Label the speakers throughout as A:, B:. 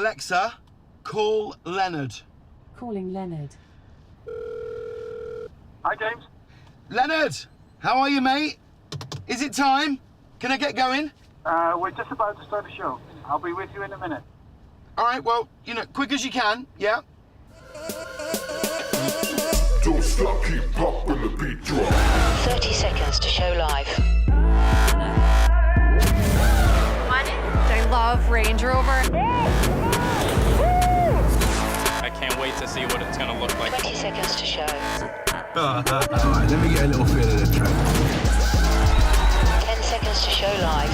A: Alexa, call Leonard.
B: Calling Leonard.
C: Hi, James.
A: Leonard, how are you, mate? Is it time? Can I get going?
C: We're just about to start the show. I'll be with you in a minute.
A: All right, well, you know, quick as you can, yeah?
D: Don't stop, keep popping the beat drop.
E: 30 seconds to show live.
F: I love Range Rover.
G: I can't wait to see what it's going to look like.
E: 20 seconds to show.
H: All right, let me get a little feel of the track.
E: 10 seconds to show live.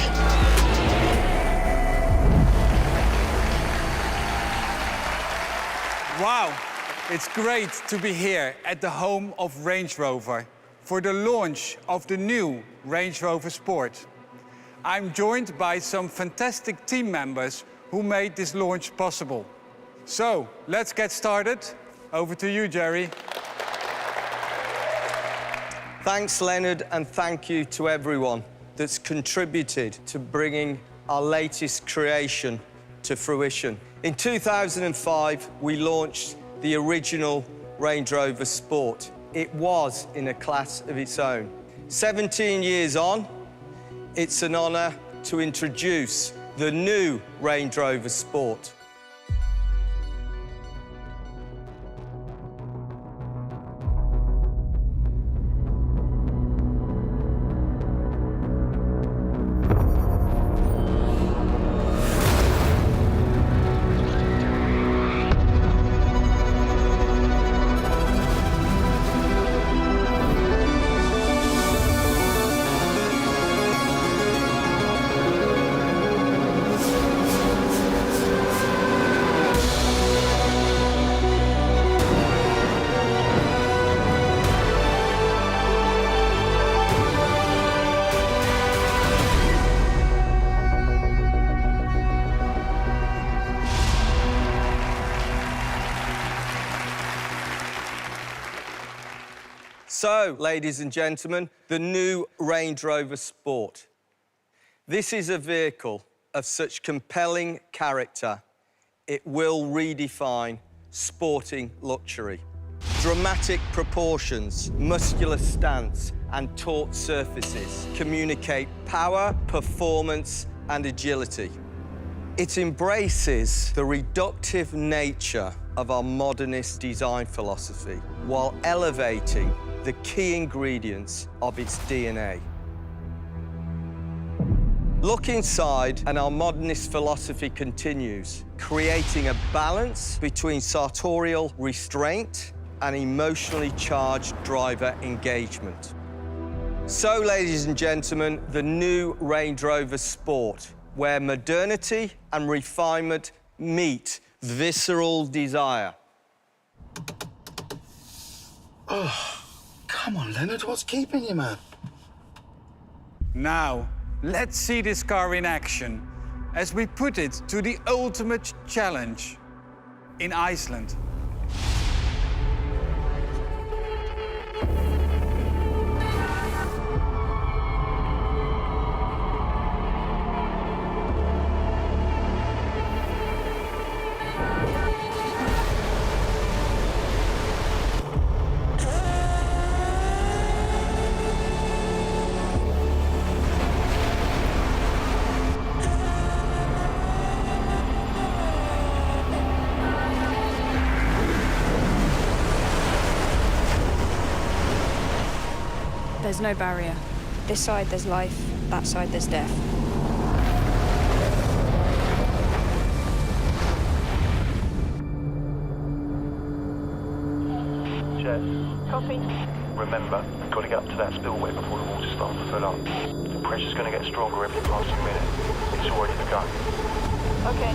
I: Wow, it's great to be here at the home of Range Rover for the launch of the new Range Rover Sport. I'm joined by some fantastic team members who made this launch possible. So, let's get started. Over to you, Jerry.
J: Thanks, Leonard, and thank you to everyone that's contributed to bringing our latest creation to fruition. In 2005, we launched the original Range Rover Sport. It was in a class of its own. 17 years on, it's an honour to introduce the new Range Rover Sport. So, ladies and gentlemen, the new Range Rover Sport. This is a vehicle of such compelling character, it will redefine sporting luxury. Dramatic proportions, muscular stance, and taut surfaces communicate power, performance, and agility. It embraces the reductive nature of our modernist design philosophy while elevating the key ingredients of its DNA. Look inside and our modernist philosophy continues, creating a balance between sartorial restraint and emotionally charged driver engagement. So, ladies and gentlemen, the new Range Rover Sport, where modernity and refinement meet visceral desire.
A: Oh. Come on, Leonard, what's keeping you, man?
I: Now, let's see this car in action as we put it to the ultimate challenge in Iceland.
F: There's no barrier. This side there's life, that side there's death.
C: Jess.
F: Copy.
C: Remember, we've got to get up to that spillway before the water starts to fill up. The pressure's going to get stronger every passing minute. It's already begun.
F: Okay.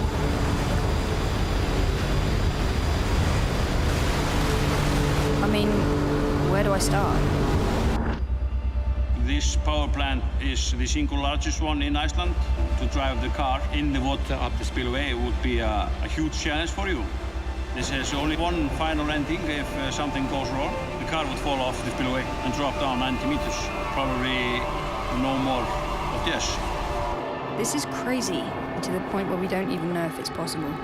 F: I mean, where do I start?
K: This power plant is the single largest one in Iceland. To drive the car in the water up the spillway would be a huge challenge for you. This has only one final ending. If something goes wrong, the car would fall off the spillway and drop down 90 meters. Probably no more of this.
F: This is crazy, to the point where we don't even know if it's possible.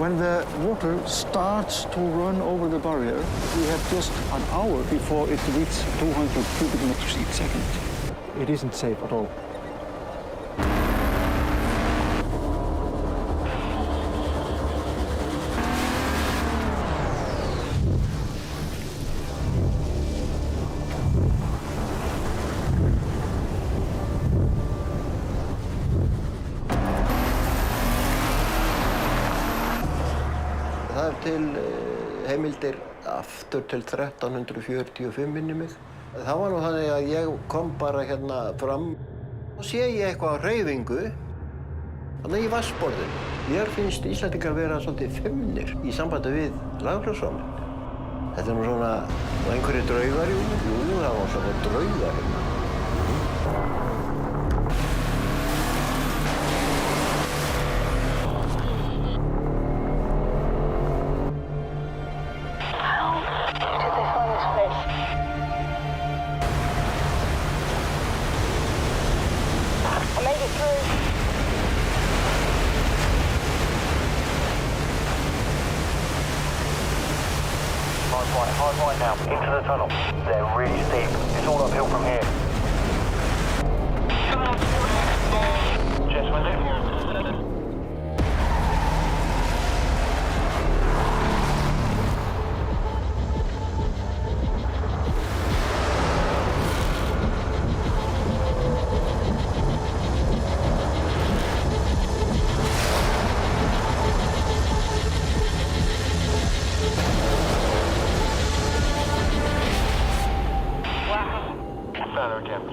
B: When the water starts to run over the barrier, we have just an hour before it reaches 200 cubic meters each second. It isn't safe at all.
L: Það til heimildir aftur til 1345 minni mig. Það var nú þannig að ég kom bara hérna fram og sé ég eitthvað á hreyfingu þannig í vatnsborðinu. Mér finnst Íslendingar vera svolítið feimnir í sambandi við laghljómsváninn. Þetta nú svona einhverjir draugar, jú, það var svona draugar hérna.
C: Hard right now, into the tunnel. They're really steep. It's all uphill from here. Jess, window.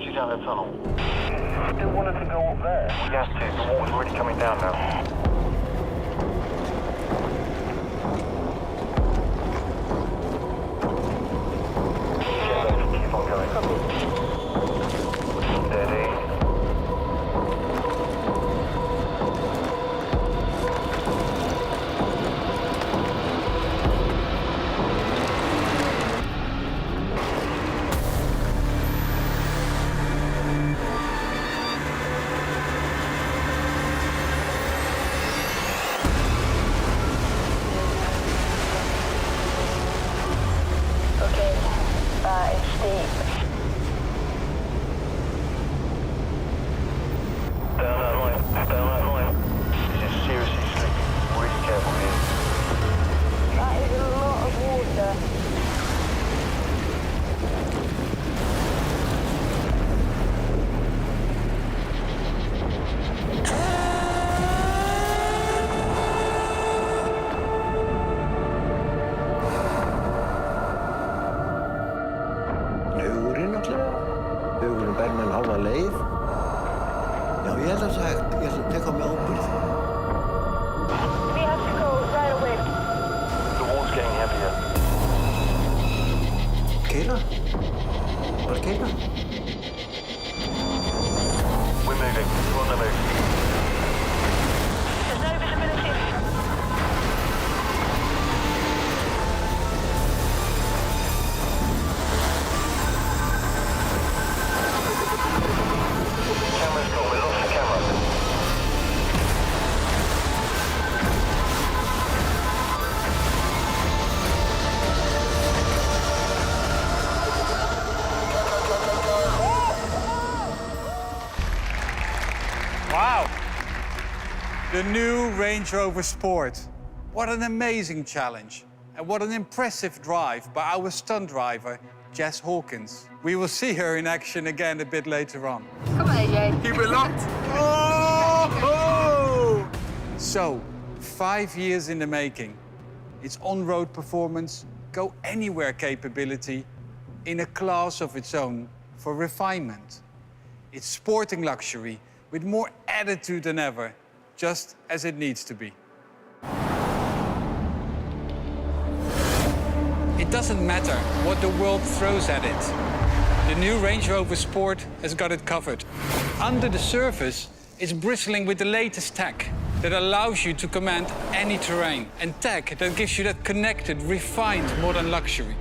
C: She's out of the tunnel. Still wanted to go up there. We have to. The water's already coming down now. Keep on going. Steady.
I: The new Range Rover Sport. What an amazing challenge. And what an impressive drive by our stunt driver, Jess Hawkins. We will see her in action again a bit later on.
F: Come on, Jay.
H: Keep it locked.
I: Oh! So, 5 years in the making. Its on-road performance, go-anywhere capability in a class of its own for refinement. It's sporting luxury with more attitude than ever, just as it needs to be. It doesn't matter what the world throws at it. The new Range Rover Sport has got it covered. Under the surface, it's bristling with the latest tech that allows you to command any terrain, and tech that gives you that connected, refined modern luxury.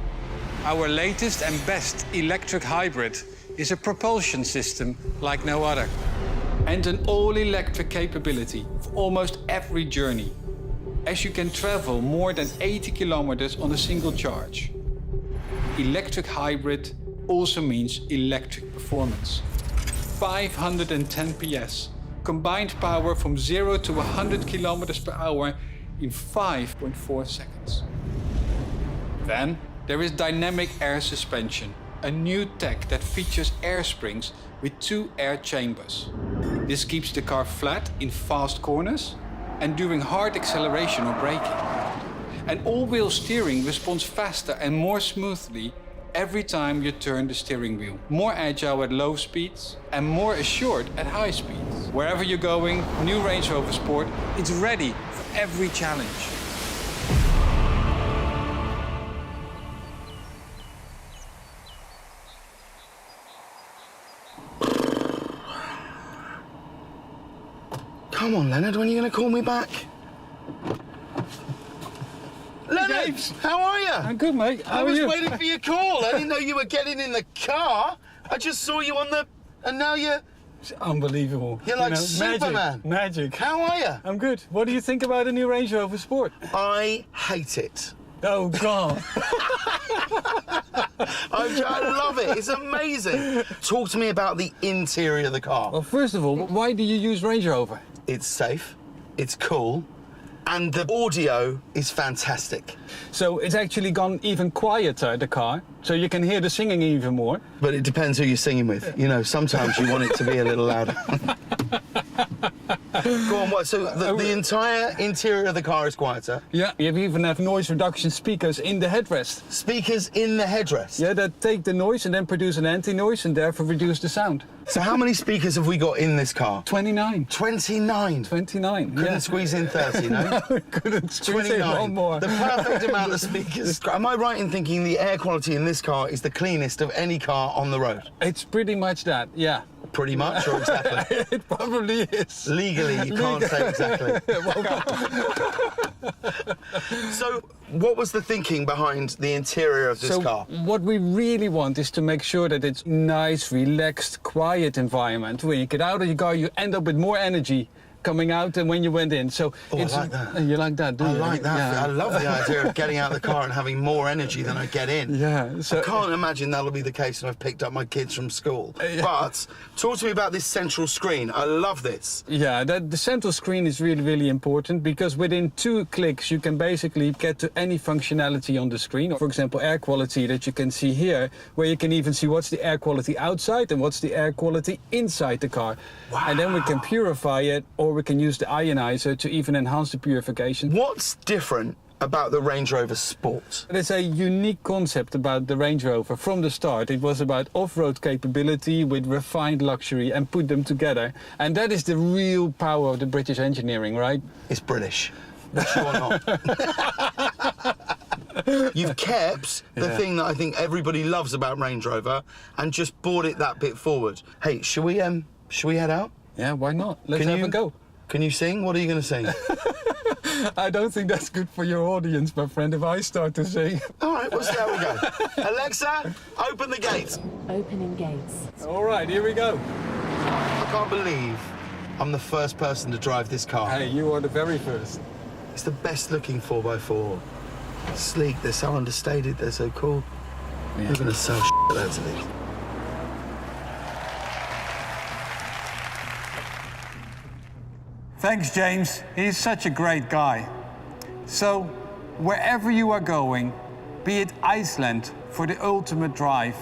I: Our latest and best electric hybrid is a propulsion system like no other, and an all-electric capability for almost every journey. as you can travel more than 80 kilometers on a single charge. Electric hybrid also means electric performance. 510 PS, combined power from 0 to 100 kilometers per hour in 5.4 seconds. Then there is dynamic air suspension, a new tech that features air springs with 2 air chambers. This keeps the car flat in fast corners and during hard acceleration or braking. And all-wheel steering responds faster and more smoothly every time you turn the steering wheel. More agile at low speeds and more assured at high speeds. Wherever you're going, new Range Rover Sport is ready for every challenge.
A: Come on, Leonard, when are you going to call me back? Leonard,
I: James.
A: how are you?
I: I'm good, mate. How
A: I
I: are
A: was
I: you?
A: waiting for your call. I didn't know you were getting in the car. I just saw you on the... And now you're...
I: It's unbelievable.
A: You're like Superman.
I: Magic.
A: How are you?
I: I'm good. What do you think about the new Range Rover Sport?
A: I hate it.
I: Oh, God.
A: I love it. It's amazing. Talk to me about the interior of the car.
I: Well, first of all, why do you use Range Rover?
A: It's safe, it's cool, and the audio is fantastic.
I: So it's actually gone even quieter, the car, so you can hear the singing even more.
A: But it depends who you're singing with. You know, sometimes you want it to be a little louder. Go on, what? So the entire interior of the car is quieter?
I: Yeah, you even have noise reduction speakers in the headrest.
A: Speakers in the headrest?
I: Yeah, that take the noise and then produce an anti-noise and therefore reduce the sound.
A: So how many speakers have we got in this car?
I: 29.
A: 29?
I: 29,
A: Couldn't squeeze in 30, no?
I: No, couldn't squeeze in one more.
A: The perfect amount of speakers. Am I right in thinking the air quality in this car is the cleanest of any car on the road?
I: It's pretty much that, yeah.
A: Pretty much, or exactly?
I: It probably is.
A: Legally, you can't say exactly. So, what was the thinking behind the interior of this car?
I: What we really want is to make sure that it's nice, relaxed, quiet environment. When you get out of your car, you end up with more energy coming out than when you went in. So
A: I like that.
I: You like that, do you?
A: I like that.
I: Yeah.
A: I love the idea of getting out of the car and having more energy than I get in.
I: Yeah. So
A: I can't imagine that'll be the case when I've picked up my kids from school. But talk to me about this central screen. I love this.
I: Yeah, the central screen is really, really important because within 2 clicks you can basically get to any functionality on the screen. For example, air quality that you can see here, where you can even see what's the air quality outside and what's the air quality inside the car.
A: Wow.
I: And then we can purify it, or we can use the ionizer to even enhance the purification.
A: What's different about the Range Rover Sport?
I: There's a unique concept about the Range Rover. From the start, it was about off-road capability with refined luxury and put them together. And that is the real power of the British engineering, right?
A: It's British. Sure or not? You've kept the thing that I think everybody loves about Range Rover and just brought it that bit forward. Hey, should we head out?
I: Yeah, why not? Let's have a go.
A: Can you sing? What are you going to sing?
I: I don't think that's good for your audience, my friend, if I start to sing.
A: All right, well, there we go. Alexa, open the gates.
M: Opening gates.
I: All right, here we go.
A: I can't believe I'm the first person to drive this car.
I: Hey, you are the very first.
A: It's the best looking 4x4. Sleek, they're so understated, they're so cool. Yeah. We're going to sell loads of these.
I: Thanks, James. He's such a great guy. So, wherever you are going, be it Iceland for the ultimate drive,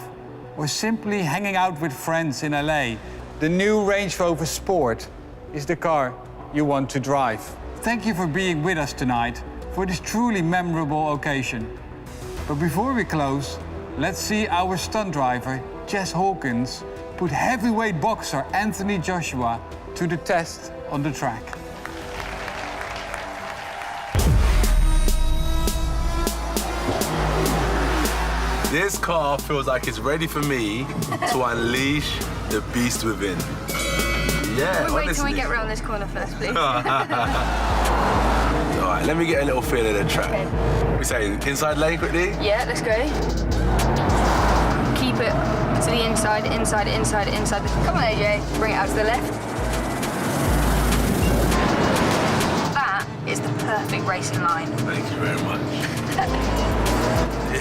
I: or simply hanging out with friends in LA, the new Range Rover Sport is the car you want to drive. Thank you for being with us tonight for this truly memorable occasion. But before we close, let's see our stunt driver, Jess Hawkins, put heavyweight boxer Anthony Joshua to the test on the track.
H: This car feels like it's ready for me to unleash the beast within. Yeah,
F: Wait, can we get round this corner first, please?
H: All right, let me get a little feel of the track.
F: Okay.
H: We saying inside lane quickly?
F: Yeah, let's go. Keep it to the inside, inside, inside, inside. Come on, AJ. Bring it out to the left. That is the perfect absolute racing line.
H: Thank you very much.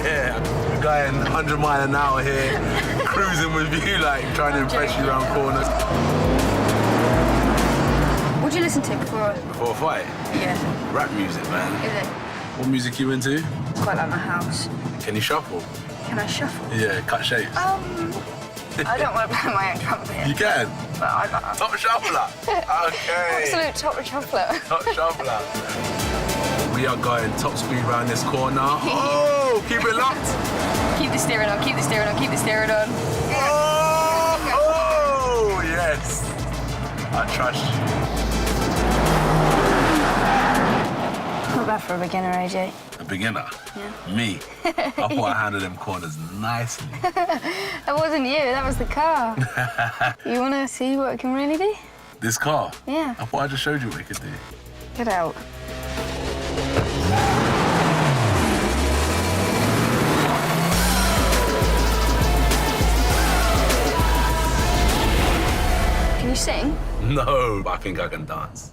H: Yeah, we're going 100 miles an hour here, cruising with you, like trying to impress you around corners.
F: What do you listen to before?
H: Before a fight?
F: Yeah.
H: Rap music, man.
F: Is it?
H: What music you into?
F: It's quite like my house.
H: Can you shuffle?
F: Can I shuffle?
H: Yeah, cut shapes.
F: I don't want to play my own trumpet.
H: You can?
F: But I
H: Top shuffler. Okay.
F: Absolute top shuffler.
H: Top shuffler. We are going top speed around this corner. Oh, keep it locked.
F: Keep the steering on, keep the steering on, keep the steering on.
H: Oh, yes. I trust you.
F: Not bad for a beginner, AJ.
H: A beginner?
F: Yeah.
H: Me? I thought I handled them corners nicely.
F: That wasn't you, that was the car. You want to see what it can really do?
H: This car?
F: Yeah.
H: I thought I just showed you what it could do.
F: Get out. Can you sing?
H: No, but I think I can dance.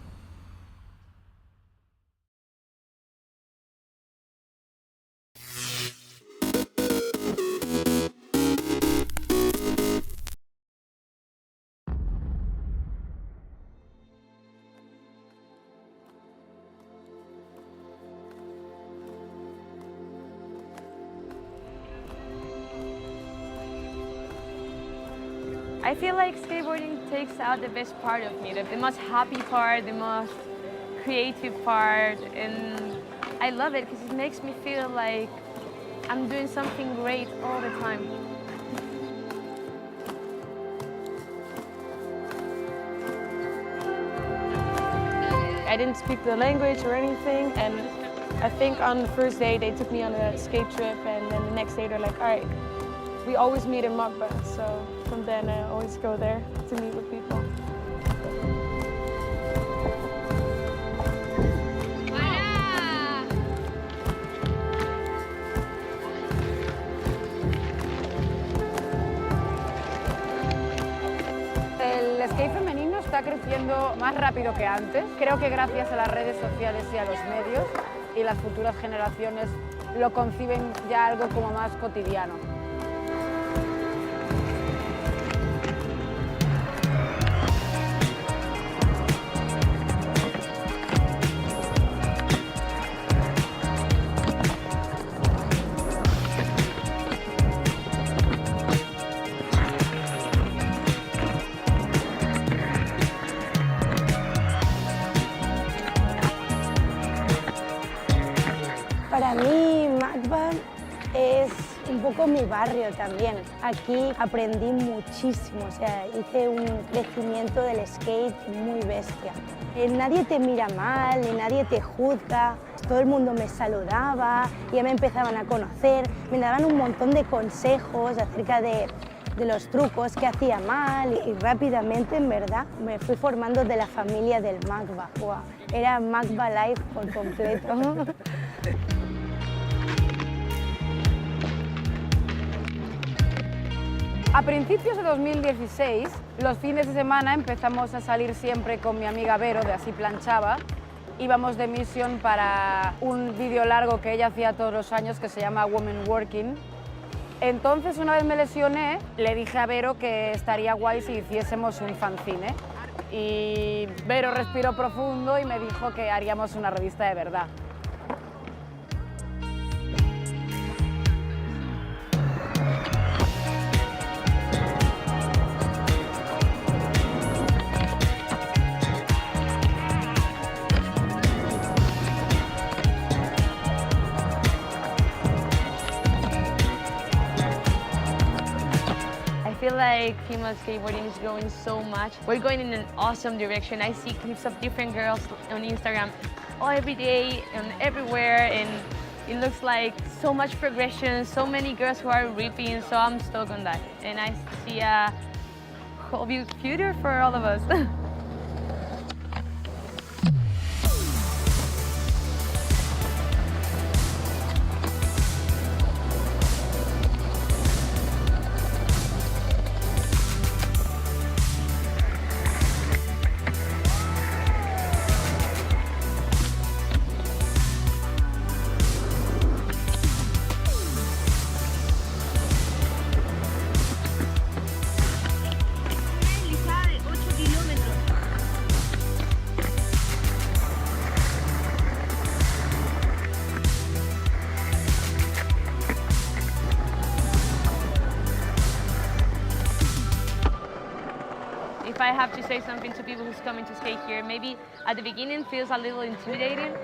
M: I feel like skateboarding takes out the best part of me, the most happy part, the most creative part, and I love it because it makes me feel like I'm doing something great all the time. I didn't speak the language or anything, and I think on the first day they took me on a skate trip, and then the next day they're like, all right, we always meet in Magba, so from then I always go there to meet with people.
N: El skate femenino está creciendo más rápido que antes. Creo que gracias a las redes sociales y a los medios, y las futuras generaciones lo conciben ya algo como más cotidiano.
O: Para mí, Magba es un poco mi barrio también. Aquí aprendí muchísimo, o sea, hice un crecimiento del skate muy bestia. Nadie te mira mal, ni nadie te juzga, todo el mundo me saludaba, ya me empezaban a conocer, me daban un montón de consejos acerca de los trucos que hacía mal y rápidamente, en verdad, me fui formando de la familia del Magba. Wow, era Magba Life por completo.
N: A principios de 2016, los fines de semana empezamos a salir siempre con mi amiga Vero, de Así Planchaba. Íbamos de misión para un vídeo largo que ella hacía todos los años que se llama Women Working. Entonces, una vez me lesioné, le dije a Vero que estaría guay si hiciésemos un fanzine. Y Vero respiró profundo y me dijo que haríamos una revista de verdad.
M: I feel like female skateboarding is growing so much. We're going in an awesome direction. I see clips of different girls on Instagram every day and everywhere, and it looks like so much progression, so many girls who are ripping, so I'm stoked on that. And I see a whole future for all of us. I have to say something to people who's coming to skate here, maybe at the beginning feels a little intimidating,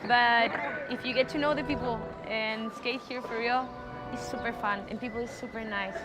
M: but if you get to know the people and skate here for real, it's super fun and people is super nice.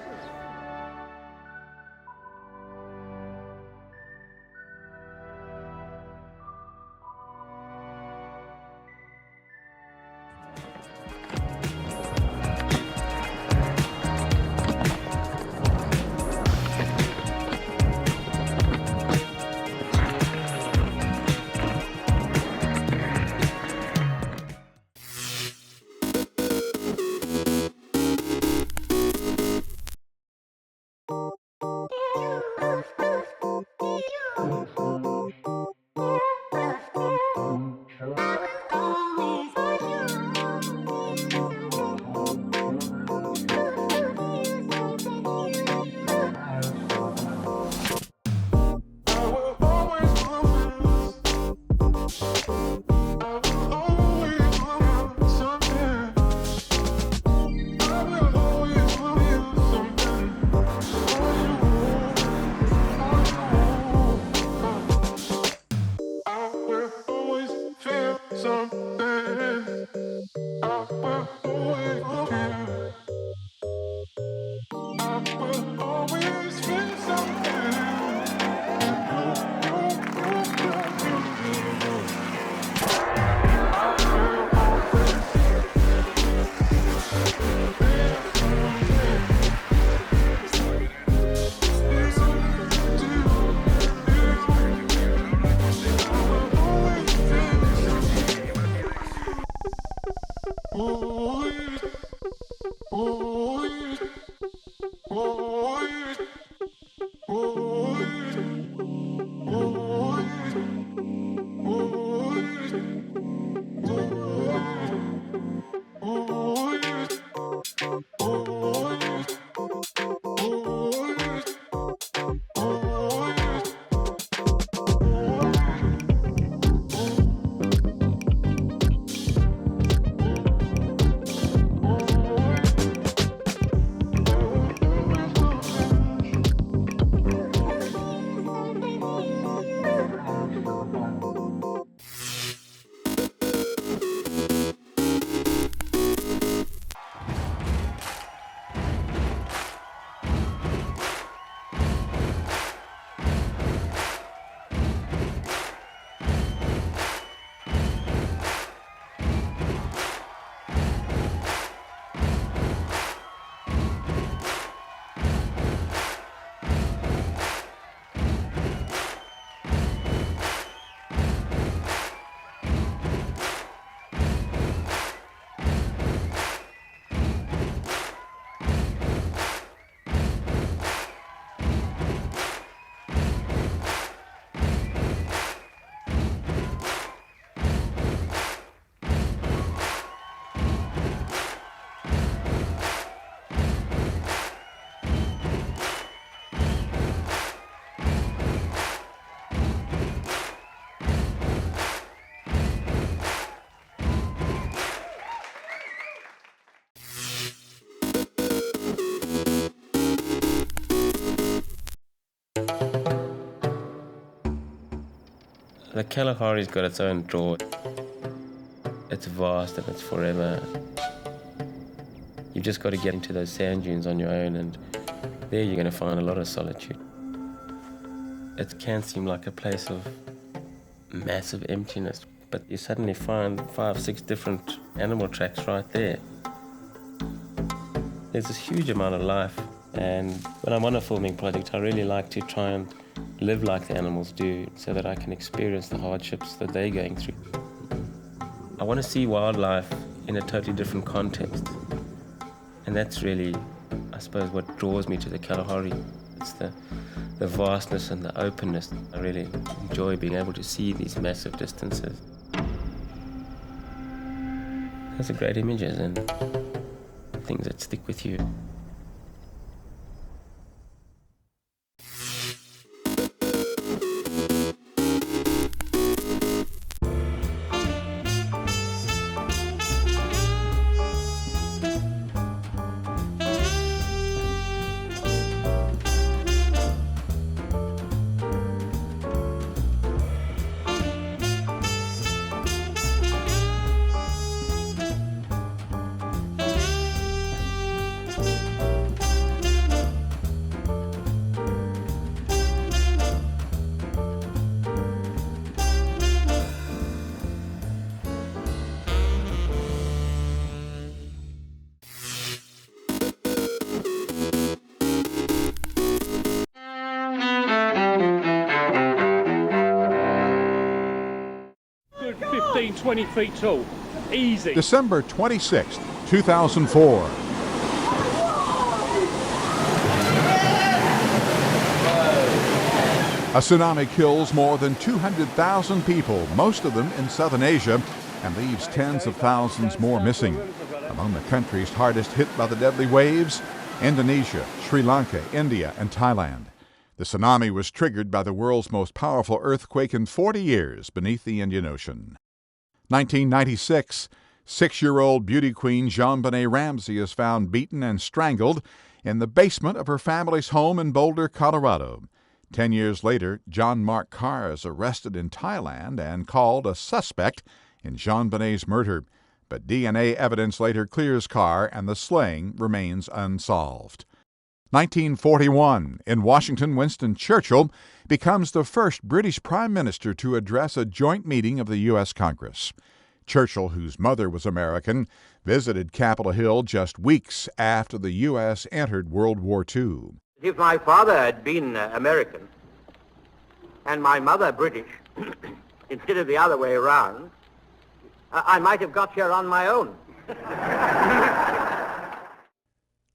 P: The Kalahari's got its own draw. It's vast and it's forever. You've just got to get into those sand dunes on your own, and there you're going to find a lot of solitude. It can seem like a place of massive emptiness, but you suddenly find 5, 6 different animal tracks right there. There's this huge amount of life, and when I'm on a filming project, I really like to try and live like the animals do so that I can experience the hardships that they're going through. I want to see wildlife in a totally different context, and that's really, I suppose, what draws me to the Kalahari. It's the vastness and the openness. I really enjoy being able to see these massive distances. Those are great images and things that stick with you.
Q: 20 feet tall. Easy.
R: December 26, 2004. A tsunami kills more than 200,000 people, most of them in southern Asia, and leaves tens of thousands more missing. Among the countries hardest hit by the deadly waves, Indonesia, Sri Lanka, India, and Thailand. The tsunami was triggered by the world's most powerful earthquake in 40 years beneath the Indian Ocean. 1996, 6-year-old beauty queen JonBenet Ramsey is found beaten and strangled in the basement of her family's home in Boulder, Colorado. 10 years later, John Mark Carr is arrested in Thailand and called a suspect in JonBenet's murder. But DNA evidence later clears Carr, and the slaying remains unsolved. 1941, in Washington, Winston Churchill becomes the first British Prime Minister to address a joint meeting of the U.S. Congress. Churchill, whose mother was American, visited Capitol Hill just weeks after the U.S. entered World War II.
S: If my father had been American and my mother British, instead of the other way around, I might have got here on my own.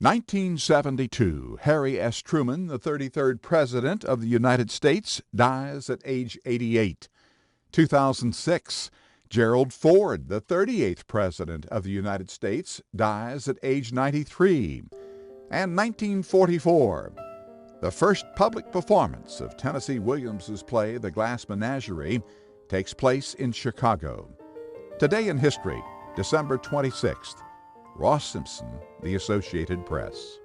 R: 1972, Harry S. Truman, the 33rd President of the United States, dies at age 88. 2006, Gerald Ford, the 38th President of the United States, dies at age 93. And 1944, the first public performance of Tennessee Williams's play The Glass Menagerie takes place in Chicago. Today in History, December 26th, Ross Simpson, The Associated Press.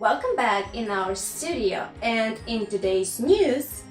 T: Welcome back in our studio, and in today's news,